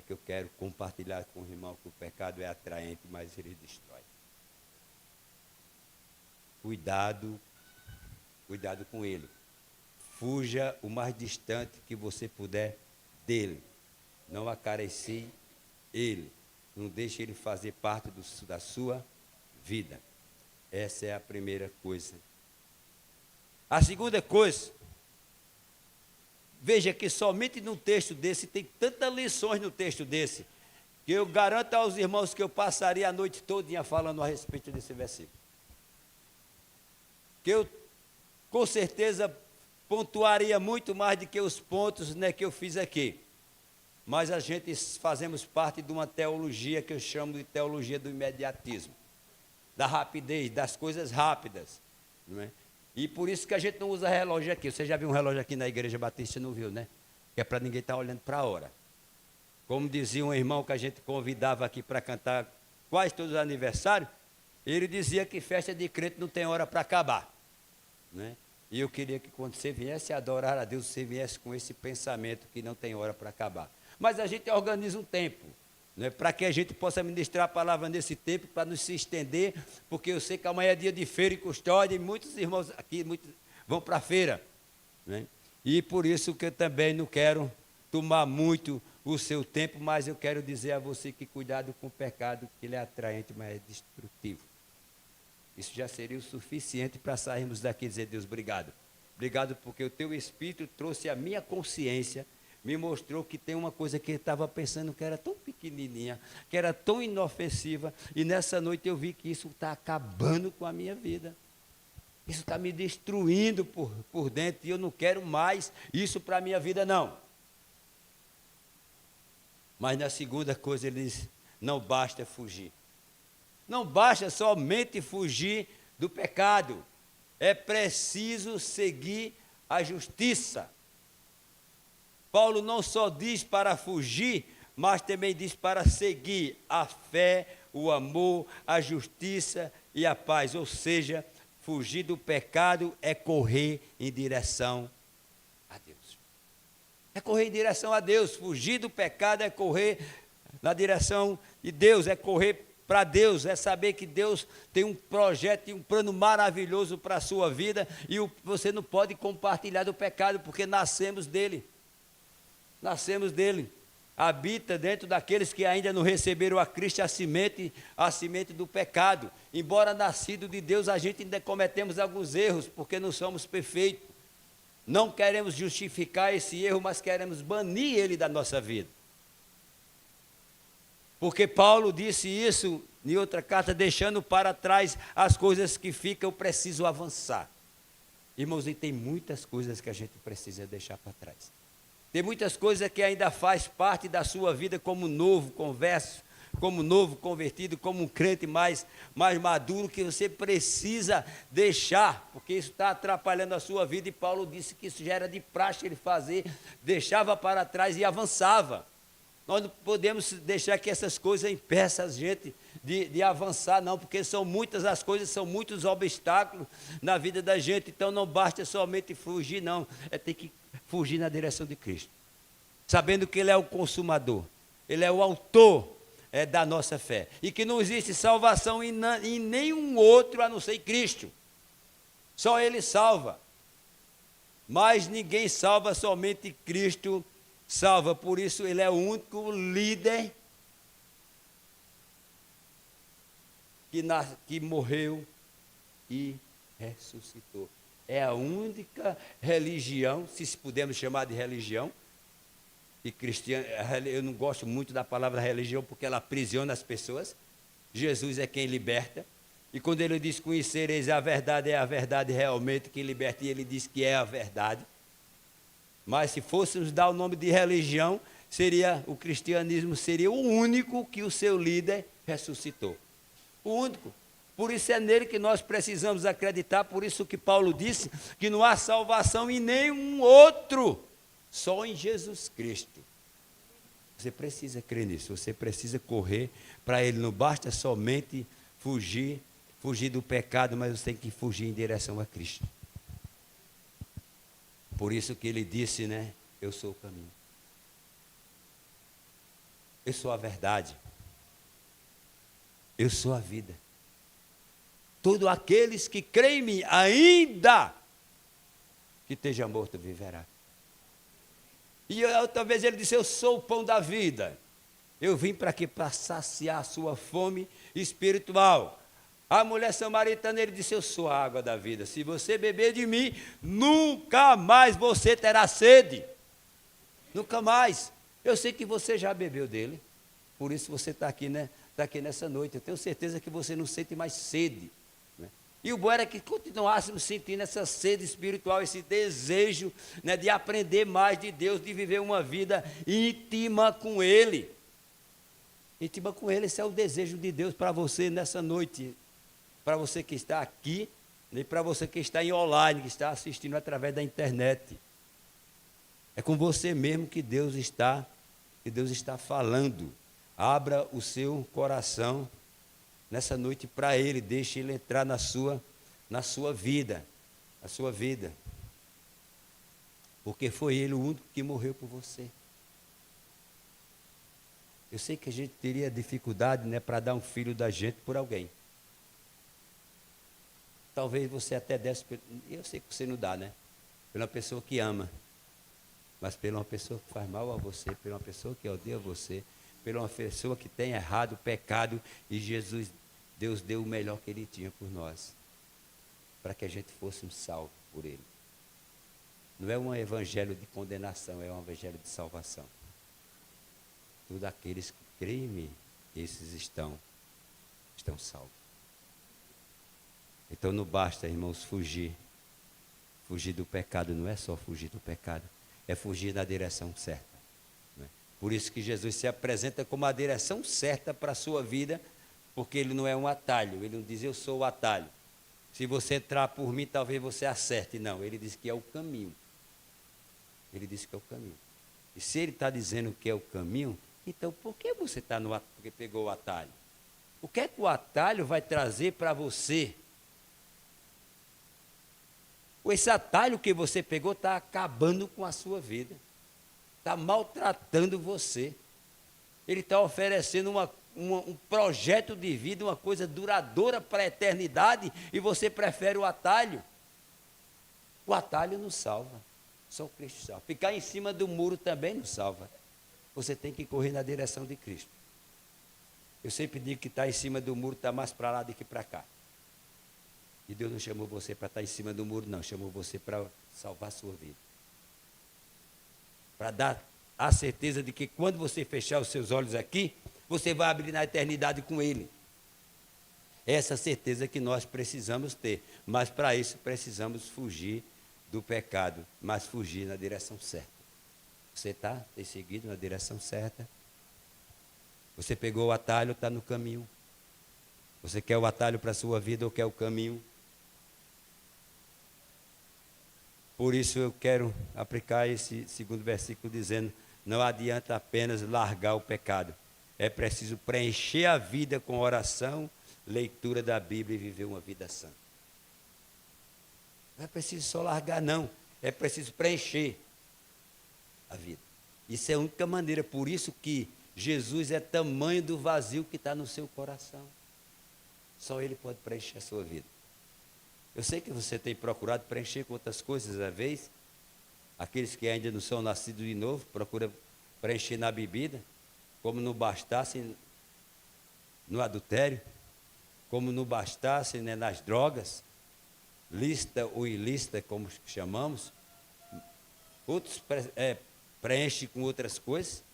que eu quero compartilhar com o irmão, que o pecado é atraente, mas ele destrói. Cuidado com ele. Fuja o mais distante que você puder dele. Não acarecie ele. Não deixe ele fazer parte da sua vida. Essa é a primeira coisa. A segunda coisa Veja que somente num texto desse, tem tantas lições no texto desse, que eu garanto aos irmãos que eu passaria a noite todinha falando a respeito desse versículo. Que eu, com certeza, pontuaria muito mais do que os pontos, né, que eu fiz aqui. Mas a gente fazemos parte de uma teologia que eu chamo de teologia do imediatismo, da rapidez, das coisas rápidas, não é? E por isso que a gente não usa relógio aqui. Você já viu um relógio aqui na Igreja Batista? Não viu, né? Que é para ninguém estar olhando para a hora. Como dizia um irmão que a gente convidava aqui para cantar quase todos os aniversários, ele dizia que festa de crente não tem hora para acabar, né? E eu queria que quando você viesse adorar a Deus, você viesse com esse pensamento que não tem hora para acabar. Mas a gente organiza um tempo, né, para que a gente possa ministrar a palavra nesse tempo, para nos se estender, porque eu sei que amanhã é dia de feira e custódia, e muitos irmãos aqui vão para a feira, né? E por isso que eu também não quero tomar muito o seu tempo, mas eu quero dizer a você que cuidado com o pecado, que ele é atraente, mas é destrutivo. Isso já seria o suficiente para sairmos daqui e dizer: Deus, obrigado. Obrigado porque o teu Espírito trouxe a minha consciência, me mostrou que tem uma coisa que eu estava pensando que era tão pequenininha, que era tão inofensiva, e nessa noite eu vi que isso está acabando com a minha vida. Isso está me destruindo por dentro, e eu não quero mais isso para a minha vida, não. Mas na segunda coisa ele diz: não basta fugir. Não basta somente fugir do pecado. É preciso seguir a justiça. Paulo não só diz para fugir, mas também diz para seguir a fé, o amor, a justiça e a paz. Ou seja, fugir do pecado é correr em direção a Deus. É correr em direção a Deus. Fugir do pecado é correr na direção de Deus, é correr para Deus, é saber que Deus tem um projeto e um plano maravilhoso para a sua vida, e você não pode compartilhar do pecado, porque nascemos dele. Nascemos dele. Habita dentro daqueles que ainda não receberam a Cristo a semente do pecado. Embora nascido de Deus, a gente ainda cometemos alguns erros, porque não somos perfeitos. Não queremos justificar esse erro, mas queremos banir ele da nossa vida. Porque Paulo disse isso em outra carta: deixando para trás as coisas que ficam, eu preciso avançar. Irmãos, e tem muitas coisas que a gente precisa deixar para trás. Tem muitas coisas que ainda faz parte da sua vida como novo converso, como novo convertido, como um crente mais maduro, que você precisa deixar, porque isso está atrapalhando a sua vida. E Paulo disse que isso já era de praxe ele fazer, deixava para trás e avançava. Nós não podemos deixar que essas coisas impeçam a gente de avançar, não, porque são muitas as coisas, são muitos obstáculos na vida da gente. Então não basta somente fugir, não, é ter que fugir na direção de Cristo, sabendo que Ele é o consumador, Ele é o autor da nossa fé, e que não existe salvação em nenhum outro a não ser Cristo. Só Ele salva, mas ninguém salva, somente Cristo salva. Por isso Ele é o único líder que morreu e ressuscitou. É a única religião, se podemos chamar de religião, e cristiano, eu não gosto muito da palavra religião, porque ela aprisiona as pessoas. Jesus é quem liberta, e quando ele diz: conhecereis a verdade, é a verdade realmente que liberta, e ele diz que é a verdade. Mas se fôssemos dar o nome de religião, o cristianismo seria o único que o seu líder ressuscitou. O único. Por isso é nele que nós precisamos acreditar. Por isso que Paulo disse que não há salvação em nenhum outro, só em Jesus Cristo. Você precisa crer nisso, você precisa correr para Ele. Não basta somente fugir do pecado, mas você tem que fugir em direção a Cristo. Por isso que Ele disse, né? Eu sou o caminho. Eu sou a verdade. Eu sou a vida. Todos aqueles que creem em mim, ainda que esteja morto, viverá. E outra vez ele disse: eu sou o pão da vida. Eu vim para quê? Para saciar a sua fome espiritual. A mulher samaritana, ele disse: eu sou a água da vida. Se você beber de mim, nunca mais você terá sede. Nunca mais. Eu sei que você já bebeu dele, por isso você está aqui, né? Está aqui nessa noite. Eu tenho certeza que você não sente mais sede, né? E o bom era que continuássemos sentindo essa sede espiritual, esse desejo, né, de aprender mais de Deus, de viver uma vida íntima com Ele. Íntima com Ele, esse é o desejo de Deus para você nessa noite, para você que está aqui, e para você que está em online, que está assistindo através da internet. É com você mesmo que Deus está falando. Abra o seu coração nessa noite para Ele, deixe Ele entrar na sua vida, porque foi Ele o único que morreu por você. Eu sei que a gente teria dificuldade, né, para dar um filho da gente por alguém. Talvez você até desse, eu sei que você não dá, né? Pela pessoa que ama, mas pela uma pessoa que faz mal a você, pela uma pessoa que odeia você, pela uma pessoa que tem errado, pecado, e Deus deu o melhor que Ele tinha por nós, para que a gente fosse salvo por Ele. Não é um evangelho de condenação, é um evangelho de salvação. Todos aqueles que creem em mim, esses estão salvos. Então não basta, irmãos, fugir do pecado, não é só fugir do pecado, é fugir na direção certa, né? Por isso que Jesus se apresenta como a direção certa para a sua vida, porque Ele não é um atalho, Ele não diz eu sou o atalho. Se você entrar por mim, talvez você acerte. Não, Ele diz que é o caminho. Ele diz que é o caminho. E se Ele está dizendo que é o caminho, então por que você está no atalho, porque pegou o atalho? O que é que o atalho vai trazer para você? Esse atalho que você pegou está acabando com a sua vida, está maltratando você. Ele está oferecendo um projeto de vida, uma coisa duradoura para a eternidade, e você prefere o atalho. O atalho não salva, só o Cristo salva. Ficar em cima do muro também não salva. Você tem que correr na direção de Cristo. Eu sempre digo que estar em cima do muro está mais para lá do que para cá. E Deus não chamou você para estar em cima do muro, não. Chamou você para salvar a sua vida. Para dar a certeza de que quando você fechar os seus olhos aqui, você vai abrir na eternidade com Ele. Essa certeza que nós precisamos ter. Mas para isso precisamos fugir do pecado, mas fugir na direção certa. Você tem seguido na direção certa? Você pegou o atalho, está no caminho. Você quer o atalho para a sua vida ou quer o caminho? Por isso eu quero aplicar esse segundo versículo dizendo, não adianta apenas largar o pecado. É preciso preencher a vida com oração, leitura da Bíblia e viver uma vida santa. Não é preciso só largar, não. É preciso preencher a vida. Isso é a única maneira. Por isso que Jesus é tamanho do vazio que está no seu coração. Só Ele pode preencher a sua vida. Eu sei que você tem procurado preencher com outras coisas, às vezes. Aqueles que ainda não são nascidos de novo, procuram preencher na bebida, como não bastasse no adultério, como não bastasse, né, nas drogas, lícita ou ilícita, como chamamos. Outros preenchem com outras coisas.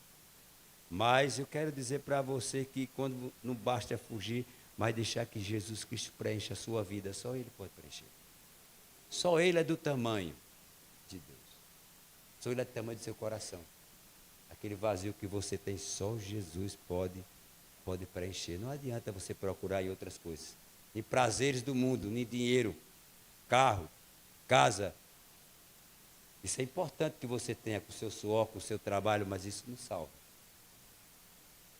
Mas eu quero dizer para você que quando não basta fugir, mas deixar que Jesus Cristo preencha a sua vida, só Ele pode preencher. Só Ele é do tamanho de Deus. Só Ele é do tamanho do seu coração. Aquele vazio que você tem, só Jesus pode preencher. Não adianta você procurar em outras coisas. Em prazeres do mundo, em dinheiro, carro, casa. Isso é importante que você tenha com o seu suor, com o seu trabalho, mas isso não salva.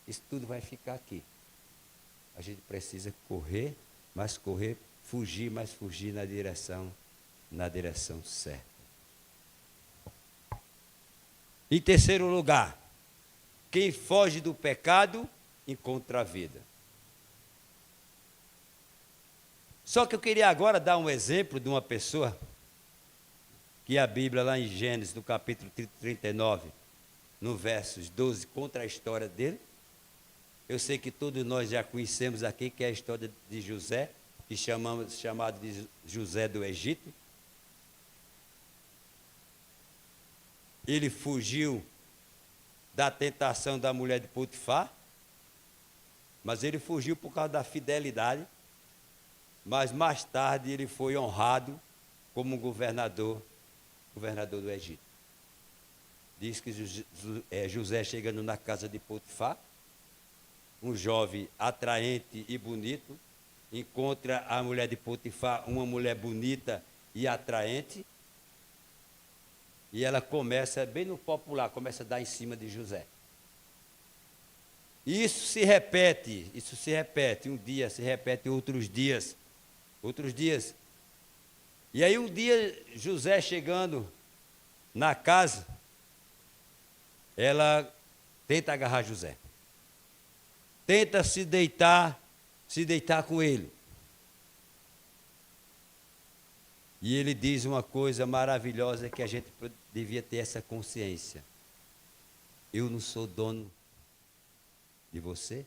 Isso tudo vai ficar aqui. A gente precisa correr, fugir, mas fugir na direção certa. Em terceiro lugar, quem foge do pecado encontra a vida. Só que eu queria agora dar um exemplo de uma pessoa que a Bíblia lá em Gênesis, no capítulo 39, no versos 12, conta a história dele. Eu sei que todos nós já conhecemos aqui, que é a história de José, que chamado de José do Egito. Ele fugiu da tentação da mulher de Potifar, mas ele fugiu por causa da fidelidade, mas mais tarde ele foi honrado como governador do Egito. Diz que José chegando na casa de Potifar, um jovem atraente e bonito, encontra a mulher de Potifar, uma mulher bonita e atraente, e ela começa, bem no popular, começa a dar em cima de José. E isso se repete, um dia, se repete outros dias. E aí um dia, José chegando na casa, ela tenta agarrar José. Tenta se deitar com ele. E ele diz uma coisa maravilhosa que a gente devia ter essa consciência. Eu não sou dono de você,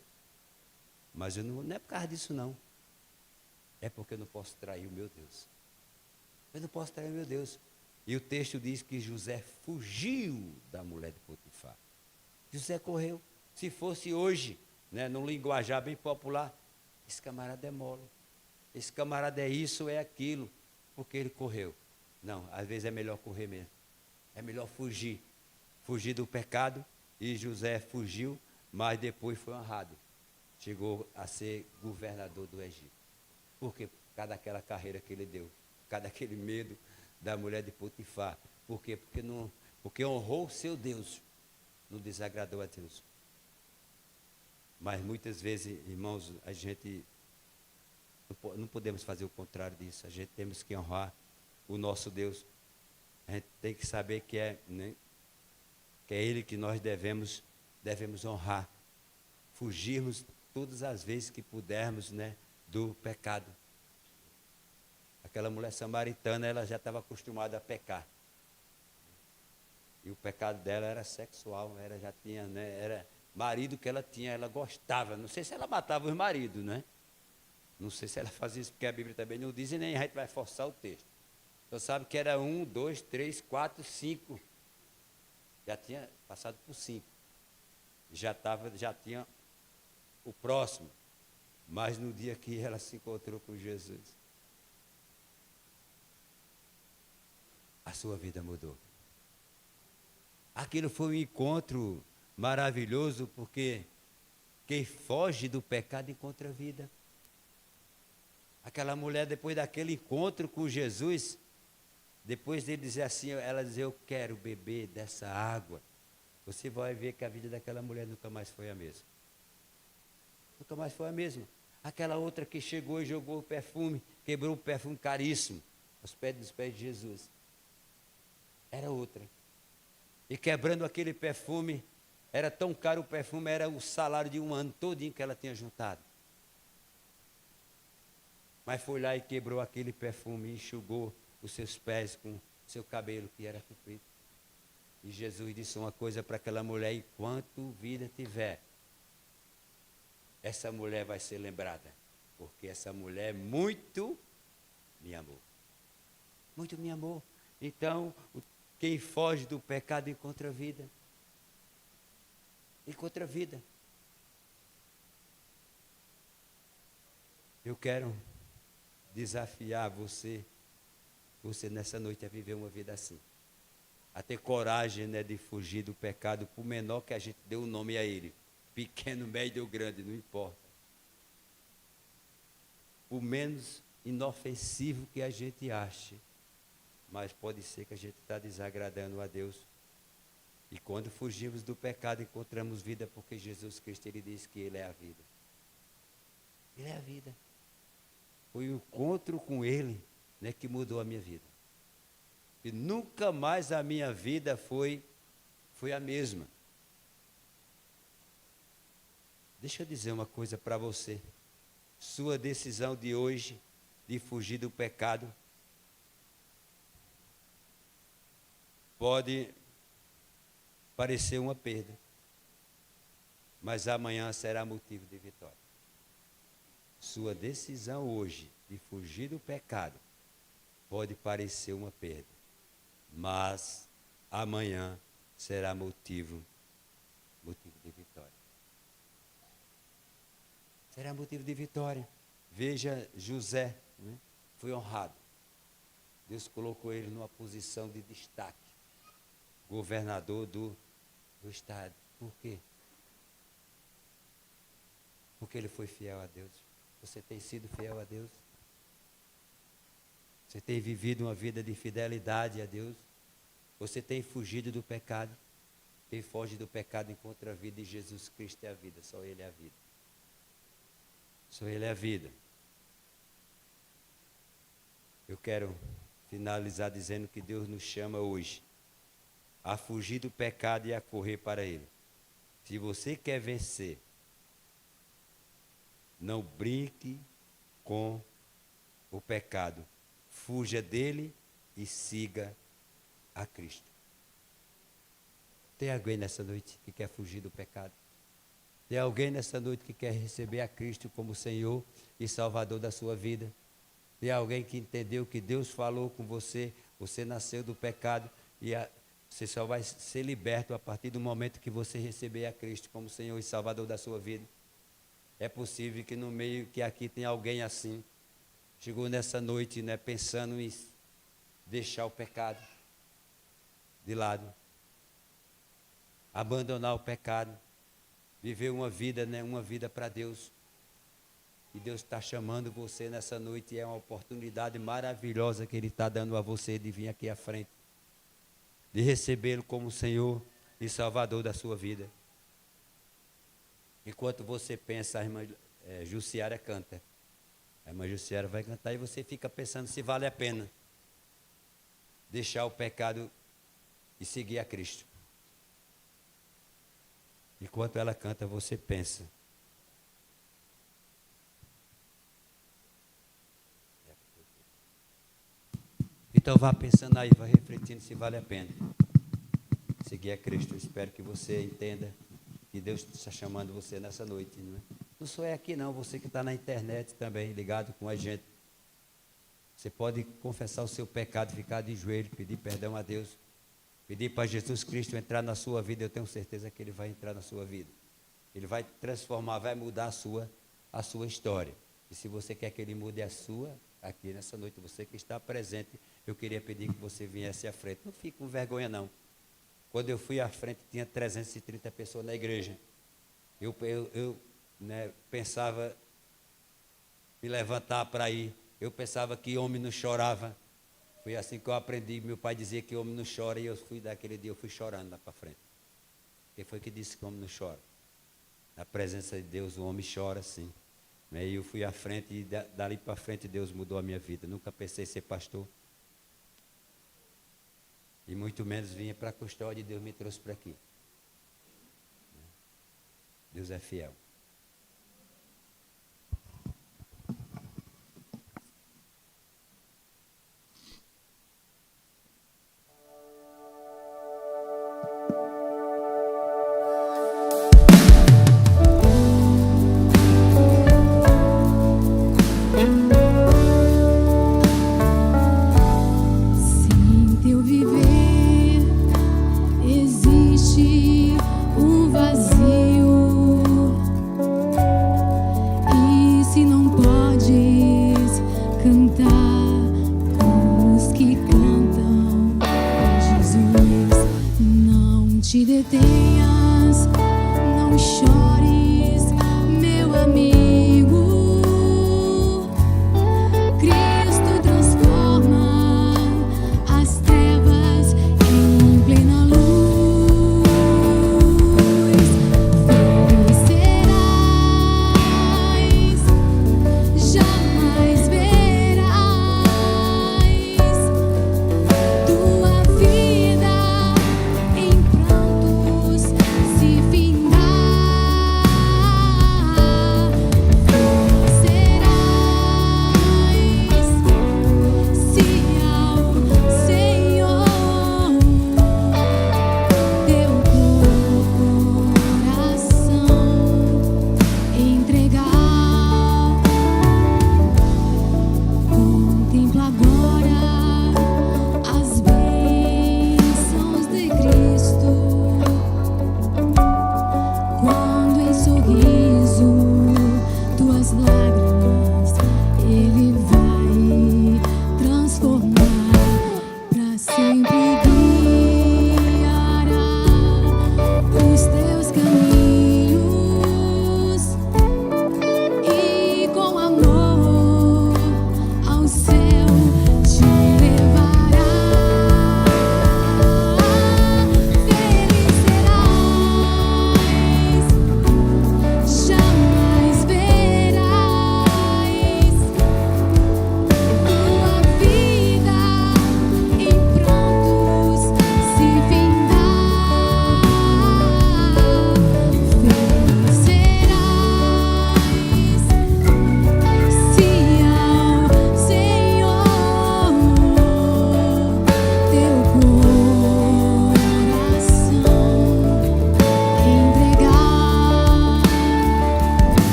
mas não é por causa disso não. É porque eu não posso trair o meu Deus. Eu não posso trair o meu Deus. E o texto diz que José fugiu da mulher de Potifar. José correu. Se fosse hoje, né, num linguajar bem popular, esse camarada é mole. Esse camarada é isso, é aquilo. Porque ele correu. Não, às vezes é melhor correr mesmo. É melhor fugir. Fugir do pecado. E José fugiu, mas depois foi honrado. Chegou a ser governador do Egito. Por quê? Por causa daquela carreira que ele deu. Por causa daquele medo da mulher de Potifar. Por quê? Porque honrou o seu Deus. Não desagradou a Deus. Mas muitas vezes, irmãos, a gente não podemos fazer o contrário disso. A gente temos que honrar o nosso Deus. A gente tem que saber que é Ele que nós devemos honrar. Fugirmos todas as vezes que pudermos, né, do pecado. Aquela mulher samaritana, ela já estava acostumada a pecar. E o pecado dela era sexual, ela já tinha, né, era marido que ela tinha, ela gostava. Não sei se ela matava os maridos, né? Não sei se ela fazia isso, porque a Bíblia também não diz, e nem a gente vai forçar o texto. Só sabe que era 1, 2, 3, 4, 5. Já tinha passado por 5. Já tinha o próximo. Mas no dia que ela se encontrou com Jesus, a sua vida mudou. Aquilo foi um encontro maravilhoso, porque quem foge do pecado encontra a vida. Aquela mulher, depois daquele encontro com Jesus, depois dele dizer assim, ela dizer, eu quero beber dessa água. Você vai ver que a vida daquela mulher nunca mais foi a mesma. Nunca mais foi a mesma. Aquela outra que chegou e jogou o perfume, quebrou o perfume caríssimo dos pés de Jesus. Era outra. E quebrando aquele perfume, era tão caro o perfume, era o salário de um ano todinho que ela tinha juntado. Mas foi lá e quebrou aquele perfume e enxugou os seus pés com seu cabelo que era comprido. E Jesus disse uma coisa para aquela mulher, enquanto vida tiver, essa mulher vai ser lembrada, porque essa mulher muito me amou. Muito me amou. Então, quem foge do pecado encontra vida. Encontra vida. Eu quero desafiar você nessa noite a viver uma vida assim. A ter coragem, né, de fugir do pecado, por menor que a gente dê o nome a ele. Pequeno, médio ou grande, não importa. Por menos inofensivo que a gente ache. Mas pode ser que a gente está desagradando a Deus. E quando fugimos do pecado, encontramos vida, porque Jesus Cristo, Ele diz que Ele é a vida. Ele é a vida. Foi o encontro com Ele, né, que mudou a minha vida. E nunca mais a minha vida foi a mesma. Deixa eu dizer uma coisa para você. Sua decisão de hoje, de fugir do pecado, pode parecer uma perda, mas amanhã será motivo de vitória. Sua decisão hoje de fugir do pecado pode parecer uma perda, mas amanhã será motivo motivo de vitória. Será motivo de vitória. Veja José, né? Foi honrado. Deus colocou ele numa posição de destaque. Governador do estado. Por quê? Porque ele foi fiel a Deus. Você tem sido fiel a Deus? Você tem vivido uma vida de fidelidade a Deus? Você tem fugido do pecado? Quem foge do pecado encontra a vida, e Jesus Cristo é a vida. Só Ele é a vida. Só Ele é a vida. Eu quero finalizar dizendo que Deus nos chama hoje a fugir do pecado e a correr para Ele. Se você quer vencer, não brinque com o pecado. Fuja dele e siga a Cristo. Tem alguém nessa noite que quer fugir do pecado? Tem alguém nessa noite que quer receber a Cristo como Senhor e Salvador da sua vida? Tem alguém que entendeu que Deus falou com você, você nasceu do pecado e você só vai ser liberto a partir do momento que você receber a Cristo como Senhor e Salvador da sua vida? É possível que no meio que aqui tem alguém assim, chegou nessa noite, né, pensando em deixar o pecado de lado, abandonar o pecado, viver uma vida, né, uma vida para Deus. E Deus está chamando você nessa noite, e é uma oportunidade maravilhosa que Ele está dando a você de vir aqui à frente, de recebê-lo como Senhor e Salvador da sua vida. Enquanto você pensa, a irmã Jussiara canta. A irmã Jussiara vai cantar e você fica pensando se vale a pena deixar o pecado e seguir a Cristo. Enquanto ela canta, você pensa. Então vá pensando aí, vá refletindo se vale a pena seguir a Cristo. Eu espero que você entenda que Deus está chamando você nessa noite. Não só é aqui não, você que está na internet também, ligado com a gente. Você pode confessar o seu pecado, ficar de joelho, pedir perdão a Deus, pedir para Jesus Cristo entrar na sua vida. Eu tenho certeza que Ele vai entrar na sua vida. Ele vai transformar, vai mudar a sua história. E se você quer que Ele mude a sua, aqui nessa noite, você que está presente, eu queria pedir que você viesse à frente. Não fique com vergonha não. Quando eu fui à frente, tinha 330 pessoas na igreja. Eu pensava me levantar para ir. Eu pensava que homem não chorava. Foi assim que eu aprendi. Meu pai dizia que homem não chora, e eu fui daquele dia, eu fui chorando lá para frente. Quem foi que disse que homem não chora? Na presença de Deus, o homem chora sim. E eu fui à frente, e dali para frente Deus mudou a minha vida. Nunca pensei em ser pastor. E muito menos vinha para a custódia, e Deus me trouxe para aqui. Deus é fiel. Sem teu viver existe um vazio. E se não podes cantar com os que cantam, Jesus, não te detenhas, não chores, meu amigo. Cristo transforma as trevas em plena luz. Vencerás, jamais verás tua vida em prantos se findar.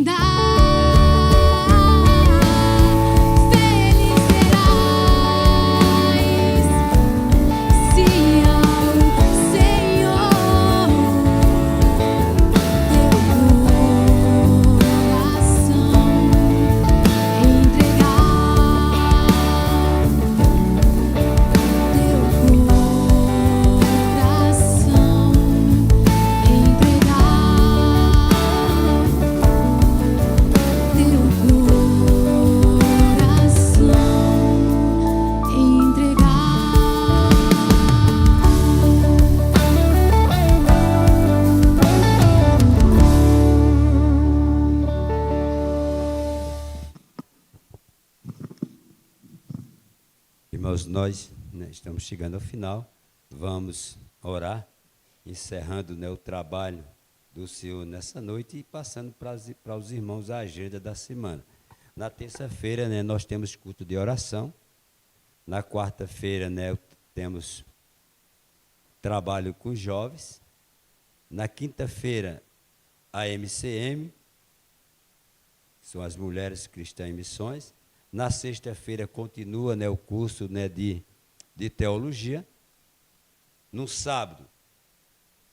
quem dá. Feliz serás se ao Senhor teu coração entregar. Teu coração Irmãos, nós estamos chegando ao final, vamos orar, encerrando o trabalho do Senhor nessa noite e passando para os irmãos a agenda da semana. Na terça-feira, nós temos culto de oração, na quarta-feira, temos trabalho com jovens, na quinta-feira, a MCM, são as Mulheres Cristãs em Missões. Na sexta-feira continua o curso de teologia. No sábado,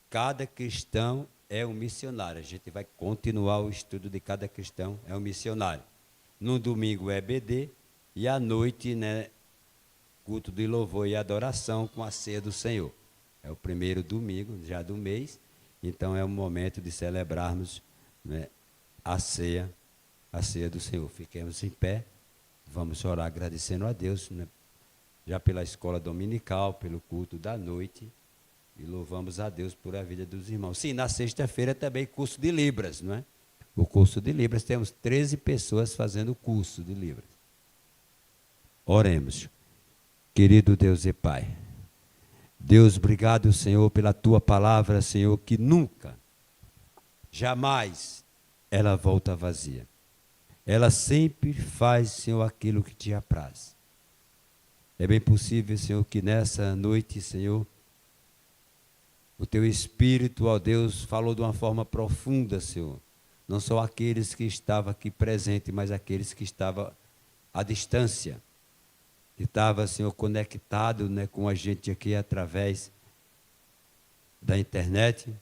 cada cristão é um missionário. A gente vai continuar o estudo de cada cristão é um missionário. No domingo é EBD e à noite, culto de louvor e adoração com a ceia do Senhor. É o primeiro domingo já do mês, então é o momento de celebrarmos a ceia do Senhor. Fiquemos em pé. Vamos orar agradecendo a Deus, já pela escola dominical, pelo culto da noite, e louvamos a Deus por a vida dos irmãos. Sim, na sexta-feira também curso de Libras, não é? O curso de Libras, temos 13 pessoas fazendo o curso de Libras. Oremos. Querido Deus e Pai, Deus, obrigado, Senhor, pela Tua palavra, Senhor, que nunca, jamais, ela volta vazia. Ela sempre faz, Senhor, aquilo que te apraz. É bem possível, Senhor, que nessa noite, Senhor, o Teu Espírito, ó Deus, falou de uma forma profunda, Senhor. Não só aqueles que estavam aqui presentes, mas aqueles que estavam à distância. Que estavam, Senhor, conectado com a gente aqui através da internet.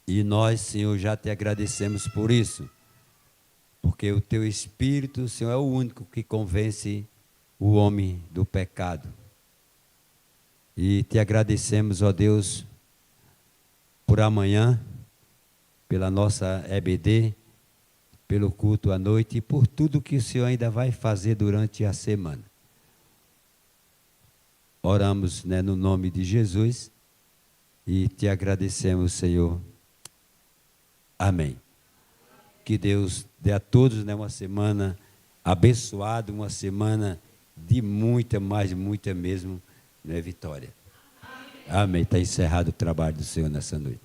E nós, Senhor, já te agradecemos por isso. Porque o Teu Espírito, Senhor, é o único que convence o homem do pecado. E te agradecemos, ó Deus, por amanhã, pela nossa EBD, pelo culto à noite e por tudo que o Senhor ainda vai fazer durante a semana. Oramos no nome de Jesus e te agradecemos, Senhor. Amém. Que Deus dê a todos uma semana abençoada, uma semana de muita, mas muita mesmo, vitória. Amém. Está encerrado o trabalho do Senhor nessa noite.